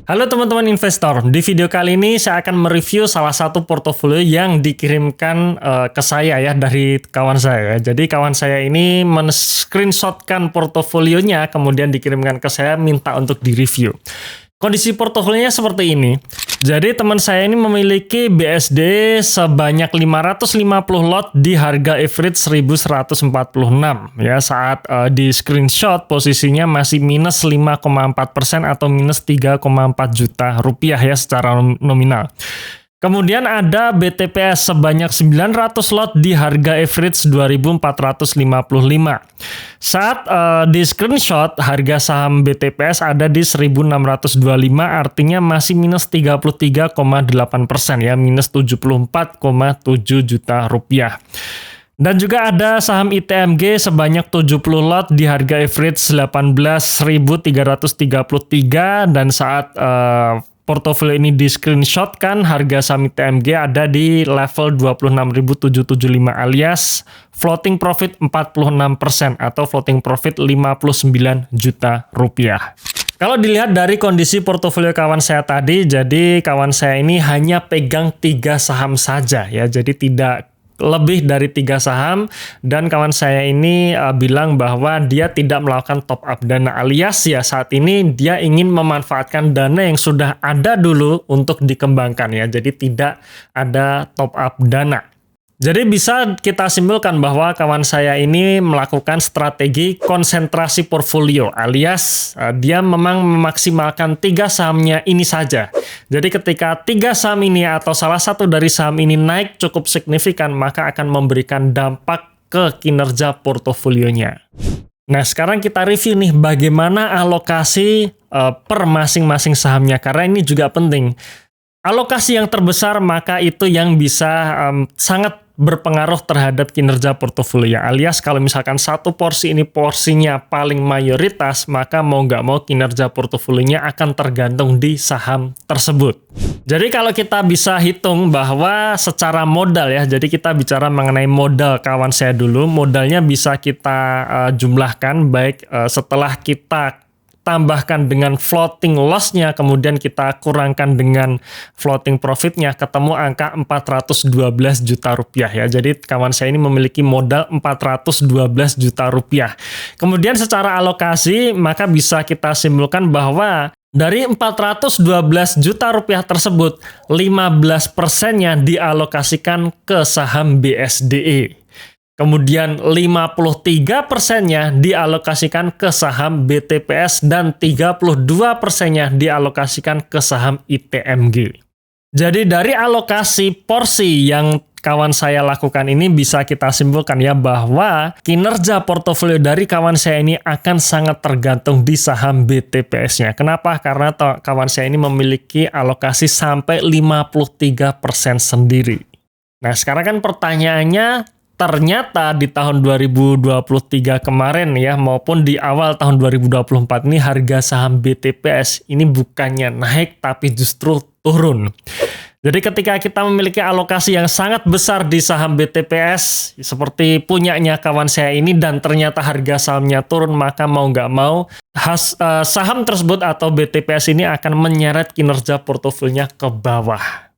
Halo teman-teman investor, di video kali ini saya akan mereview salah satu portofolio yang dikirimkan ke saya ya dari kawan saya. Jadi kawan saya ini men-screenshotkan portofolionya kemudian dikirimkan ke saya minta untuk direview. Kondisi portofolionya seperti ini. Jadi teman saya ini memiliki BSD sebanyak 550 lot di harga average 1146 ya, saat di screenshot posisinya masih minus 5,4% atau minus 3,4 juta rupiah ya secara nominal. Kemudian ada BTPS sebanyak 900 lot di harga average 2455. Saat di screenshot harga saham BTPS ada di 1625, artinya masih minus 33,8% ya, minus 74,7 juta rupiah. Dan juga ada saham ITMG sebanyak 70 lot di harga average 18.333 dan saat portofolio ini di screenshotkan harga saham ITMG ada di level 26.775 alias floating profit 46% atau floating profit 59 juta rupiah. Kalau dilihat dari kondisi portofolio kawan saya tadi, jadi kawan saya ini hanya pegang 3 saham saja ya, jadi tidak lebih dari 3 saham, dan kawan saya ini bilang bahwa dia tidak melakukan top up dana alias ya saat ini dia ingin memanfaatkan dana yang sudah ada dulu untuk dikembangkan ya, jadi tidak ada top up dana. Jadi bisa kita simpulkan bahwa kawan saya ini melakukan strategi konsentrasi portfolio alias dia memang memaksimalkan 3 sahamnya ini saja. Jadi ketika 3 saham ini atau salah satu dari saham ini naik cukup signifikan, maka akan memberikan dampak ke kinerja portofolionya. Nah, sekarang kita review nih bagaimana alokasi per masing-masing sahamnya, karena ini juga penting. Alokasi yang terbesar maka itu yang bisa sangat berpengaruh terhadap kinerja portofolio. Alias kalau misalkan satu porsi ini porsinya paling mayoritas, maka mau nggak mau kinerja portofolionya akan tergantung di saham tersebut. Jadi kalau kita bisa hitung bahwa secara modal ya, jadi kita bicara mengenai modal kawan saya dulu, modalnya bisa kita jumlahkan baik setelah kita tambahkan dengan floating loss-nya, kemudian kita kurangkan dengan floating profit-nya, ketemu angka 412 juta rupiah ya. Jadi kawan saya ini memiliki modal 412 juta rupiah. Kemudian secara alokasi, maka bisa kita simpulkan bahwa dari 412 juta rupiah tersebut, 15%-nya dialokasikan ke saham BSDE. Kemudian 53%-nya dialokasikan ke saham BTPS dan 32%-nya dialokasikan ke saham ITMG. Jadi dari alokasi porsi yang kawan saya lakukan ini bisa kita simpulkan ya bahwa kinerja portofolio dari kawan saya ini akan sangat tergantung di saham BTPS-nya. Kenapa? Karena kawan saya ini memiliki alokasi sampai 53% sendiri. Nah, sekarang kan pertanyaannya, ternyata di tahun 2023 kemarin ya maupun di awal tahun 2024 ini harga saham BTPS ini bukannya naik tapi justru turun. Jadi ketika kita memiliki alokasi yang sangat besar di saham BTPS seperti punyanya kawan saya ini dan ternyata harga sahamnya turun, maka mau nggak mau saham tersebut atau BTPS ini akan menyeret kinerja portofolionya ke bawah.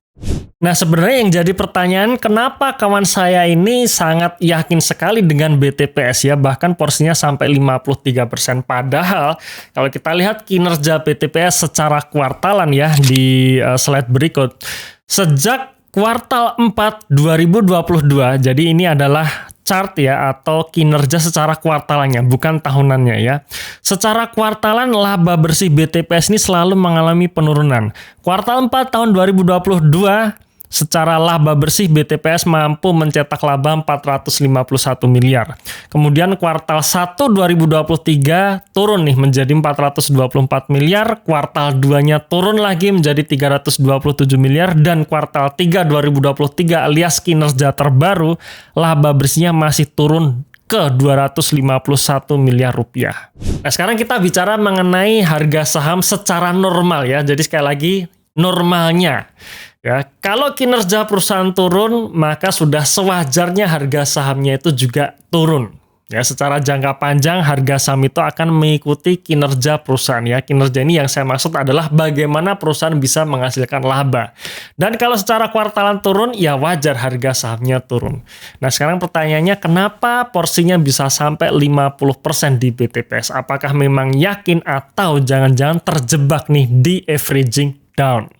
Nah, sebenarnya yang jadi pertanyaan, kenapa kawan saya ini sangat yakin sekali dengan BTPS ya, bahkan porsinya sampai 53%. Padahal kalau kita lihat kinerja BTPS secara kuartalan ya di slide berikut, sejak kuartal 4 2022, jadi ini adalah chart ya atau kinerja secara kuartalannya, bukan tahunannya ya. Secara kuartalan laba bersih BTPS ini selalu mengalami penurunan. Kuartal 4 tahun 2022 secara laba bersih BTPS mampu mencetak laba 451 miliar. Kemudian kuartal 1 2023 turun nih menjadi 424 miliar, kuartal 2-nya turun lagi menjadi 327 miliar, dan kuartal 3 2023 alias kinerja terbaru, laba bersihnya masih turun ke 251 miliar rupiah. Nah, sekarang kita bicara mengenai harga saham secara normal ya. Jadi sekali lagi normalnya. Ya, kalau kinerja perusahaan turun, maka sudah sewajarnya harga sahamnya itu juga turun. Ya, secara jangka panjang harga saham itu akan mengikuti kinerja perusahaan ya. Kinerja ini yang saya maksud adalah bagaimana perusahaan bisa menghasilkan laba. Dan kalau secara kuartalan turun, ya wajar harga sahamnya turun. Nah, sekarang pertanyaannya kenapa porsinya bisa sampai 50% di BTPS? Apakah memang yakin atau jangan-jangan terjebak nih di averaging down?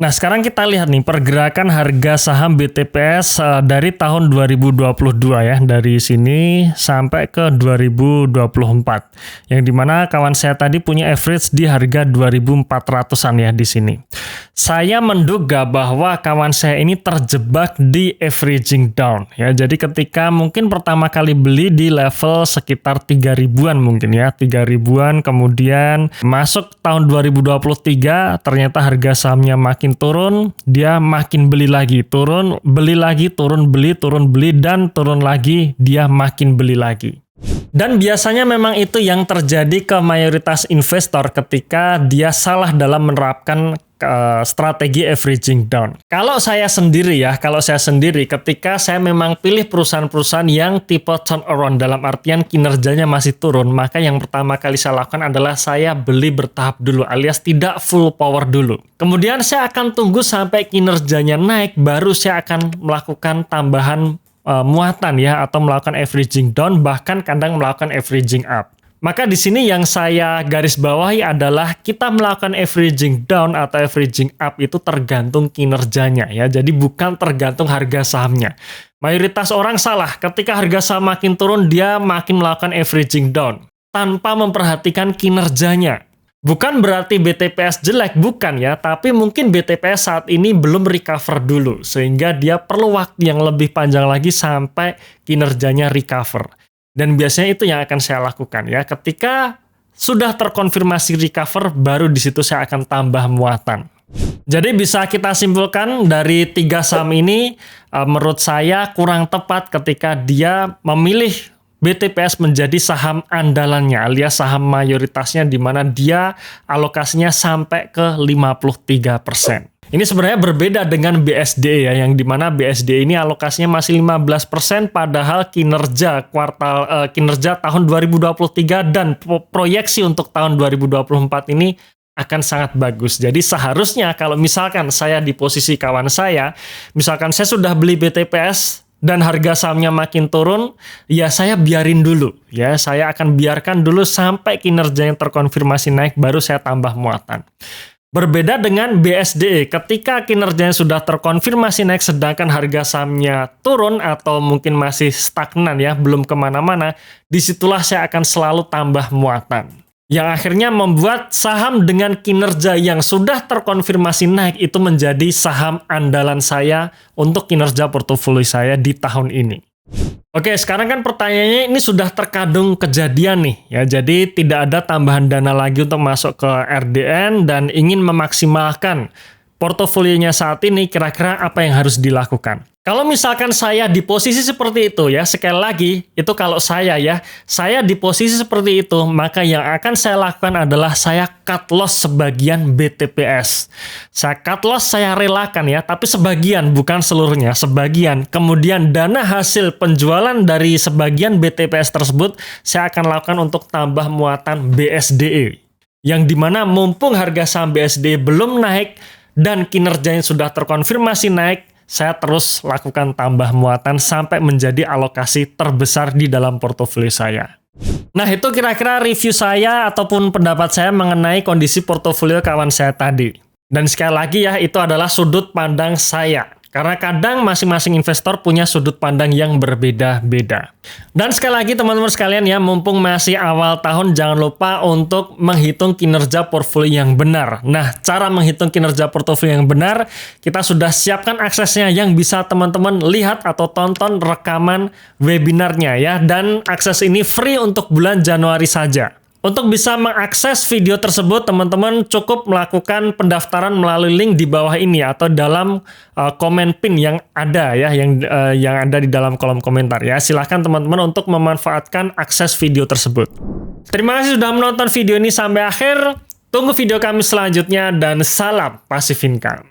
Nah, sekarang kita lihat nih pergerakan harga saham BTPS dari tahun 2022 ya, dari sini sampai ke 2024. Yang dimana kawan saya tadi punya average di harga 2400-an ya di sini. Saya menduga bahwa kawan saya ini terjebak di averaging down ya. Jadi ketika mungkin pertama kali beli di level sekitar 3000-an mungkin ya, 3000-an, kemudian masuk tahun 2023 ternyata harga sahamnya makin turun, dia makin beli lagi, turun, beli lagi, turun beli, dan turun lagi, dia makin beli lagi. Dan biasanya memang itu yang terjadi ke mayoritas investor ketika dia salah dalam menerapkan strategi averaging down. Kalau saya sendiri ketika saya memang pilih perusahaan-perusahaan yang tipe turnaround dalam artian kinerjanya masih turun, maka yang pertama kali saya lakukan adalah saya beli bertahap dulu alias tidak full power dulu. Kemudian saya akan tunggu sampai kinerjanya naik, baru saya akan melakukan tambahan muatan ya, atau melakukan averaging down, bahkan kadang melakukan averaging up. Maka di sini yang saya garis bawahi adalah kita melakukan averaging down atau averaging up itu tergantung kinerjanya ya. Jadi bukan tergantung harga sahamnya. Mayoritas orang salah, ketika harga saham makin turun dia makin melakukan averaging down tanpa memperhatikan kinerjanya. Bukan berarti BTPS jelek, bukan ya, tapi mungkin BTPS saat ini belum recover dulu sehingga dia perlu waktu yang lebih panjang lagi sampai kinerjanya recover. Dan biasanya itu yang akan saya lakukan ya. Ketika sudah terkonfirmasi recover, baru di situ saya akan tambah muatan. Jadi bisa kita simpulkan dari 3 saham ini, menurut saya kurang tepat ketika dia memilih BTPS menjadi saham andalannya, alias saham mayoritasnya di mana dia alokasinya sampai ke 53%. Ini sebenarnya berbeda dengan BSD ya, yang dimana BSD ini alokasinya masih 15%, padahal kinerja kinerja tahun 2023 dan proyeksi untuk tahun 2024 ini akan sangat bagus. Jadi seharusnya kalau misalkan saya di posisi kawan saya, misalkan saya sudah beli BTPS dan harga sahamnya makin turun, ya saya biarin dulu ya, saya akan biarkan dulu sampai kinerja yang terkonfirmasi naik, baru saya tambah muatan. Berbeda dengan BSD, ketika kinerjanya sudah terkonfirmasi naik sedangkan harga sahamnya turun atau mungkin masih stagnan ya, belum kemana-mana, disitulah saya akan selalu tambah muatan. Yang akhirnya membuat saham dengan kinerja yang sudah terkonfirmasi naik itu menjadi saham andalan saya untuk kinerja portofolio saya di tahun ini. Oke, sekarang kan pertanyaannya ini sudah terkadung kejadian nih ya. Jadi tidak ada tambahan dana lagi untuk masuk ke RDN dan ingin memaksimalkan portofolionya saat ini, kira-kira apa yang harus dilakukan? Kalau misalkan saya di posisi seperti itu ya, sekali lagi, itu kalau saya di posisi seperti itu, maka yang akan saya lakukan adalah saya cut loss sebagian BTPS. Saya cut loss, saya relakan ya, tapi sebagian, bukan seluruhnya, sebagian. Kemudian dana hasil penjualan dari sebagian BTPS tersebut, saya akan lakukan untuk tambah muatan BSDE. Yang dimana mumpung harga saham BSDE belum naik, dan kinerjanya sudah terkonfirmasi naik, saya terus lakukan tambah muatan sampai menjadi alokasi terbesar di dalam portofolio saya. Nah, itu kira-kira review saya ataupun pendapat saya mengenai kondisi portofolio kawan saya tadi. Dan sekali lagi ya, itu adalah sudut pandang saya. Karena kadang masing-masing investor punya sudut pandang yang berbeda-beda. Dan sekali lagi teman-teman sekalian ya, mumpung masih awal tahun, jangan lupa untuk menghitung kinerja portfolio yang benar. Nah, cara menghitung kinerja portfolio yang benar, kita sudah siapkan aksesnya yang bisa teman-teman lihat atau tonton rekaman webinarnya ya. Dan akses ini free untuk bulan Januari saja. Untuk bisa mengakses video tersebut, teman-teman cukup melakukan pendaftaran melalui link di bawah ini atau dalam komen pin yang ada ya, yang ada di dalam kolom komentar ya. Silahkan teman-teman untuk memanfaatkan akses video tersebut. Terima kasih sudah menonton video ini sampai akhir. Tunggu video kami selanjutnya dan salam Passive Income.